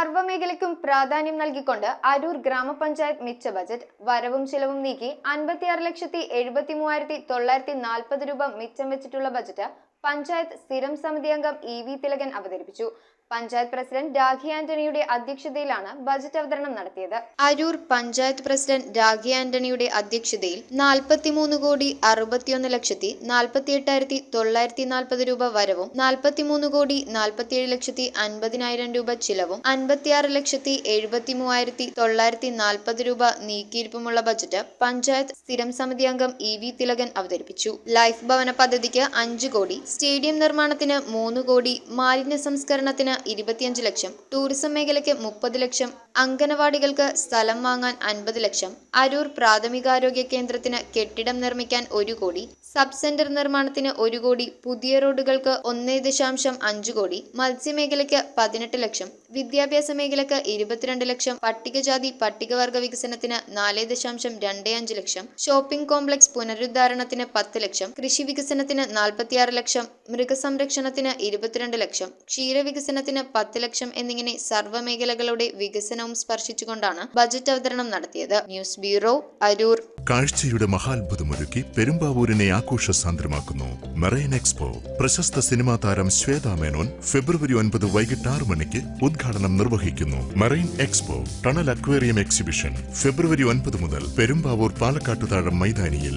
സർവ്വമേഖലയ്ക്കും പ്രാധാന്യം നൽകിക്കൊണ്ട് അരൂർ ഗ്രാമപഞ്ചായത്ത് മിച്ച ബജറ്റ് വരവും ചിലവും നീക്കി 56,73,940 രൂപ മിച്ചം വെച്ചിട്ടുള്ള ബജറ്റ് പഞ്ചായത്ത് സ്ഥിരം സമിതി അംഗം EV തിലകൻ അവതരിപ്പിച്ചു. പഞ്ചായത്ത് പ്രസിഡന്റ് രാഖി ആന്റണിയുടെ അധ്യക്ഷതയിലാണ് ബജറ്റ് അവതരണം നടത്തിയത്. അരൂർ പഞ്ചായത്ത് പ്രസിഡന്റ് രാഖി ആന്റണിയുടെ അധ്യക്ഷതയിൽ 43,48,48,940 രൂപ വരവും 43,47,50,000 രൂപ ചിലവും 56,73,940 രൂപ നീക്കിയിരിപ്പുമുള്ള ബജറ്റ് പഞ്ചായത്ത് സ്ഥിരം സമിതി അംഗം EV തിലകൻ അവതരിപ്പിച്ചു. ലൈഫ് ഭവന പദ്ധതിക്ക് 5 കോടി, സ്റ്റേഡിയം നിർമ്മാണത്തിന് 3 കോടി, മാലിന്യ സംസ്കരണത്തിന് 25 ലക്ഷം, ടൂറിസം മേഖലയ്ക്ക് 30 ലക്ഷം, അംഗനവാടികൾക്ക് സ്ഥലം വാങ്ങാൻ 50 ലക്ഷം, അരൂർ പ്രാഥമികാരോഗ്യ കേന്ദ്രത്തിന് കെട്ടിടം നിർമ്മിക്കാൻ 1 കോടി, സബ് സെന്റർ നിർമ്മാണത്തിന് 1 കോടി, പുതിയ റോഡുകൾക്ക് 1.5 കോടി, മത്സ്യമേഖലയ്ക്ക് 18 ലക്ഷം, വിദ്യാഭ്യാസ മേഖലയ്ക്ക് 22 ലക്ഷം, പട്ടികജാതി പട്ടികവർഗ വികസനത്തിന് 4.25 ലക്ഷം, ഷോപ്പിംഗ് കോംപ്ലക്സ് പുനരുദ്ധാരണത്തിന് 10 ലക്ഷം, കൃഷി വികസനത്തിന് 46 ലക്ഷം, മൃഗസംരക്ഷണത്തിന് 22 ലക്ഷം, ക്ഷീരവികസനത്തിന് 10 ലക്ഷം എന്നിങ്ങനെ സർവ്വമേഖലകളുടെ വികസനവും സ്പർശിച്ചുകൊണ്ടാണ് ബജറ്റ് അവതരണം നടത്തിയത്. News bureau, Aroor. കാഴ്ചയുടെ മഹാത്ഭുതമൊരുക്കി പെരുമ്പാവൂരിനെ ആഘോഷസാന്ദ്രമാക്കുന്നു മെറൈൻ എക്സ്പോ. പ്രശസ്ത സിനിമാ താരം ശ്വേതാ മേനോൻ ഫെബ്രുവരി 9 വൈകിട്ട് 6 മണിക്ക് ഉദ്ഘാടനം നിർവഹിക്കുന്നു. Marine expo tunnel aquarium exhibition February 9 മുതൽ പെരുമ്പാവൂർ പാലക്കാട്ടുതാഴം മൈതാനിയിൽ.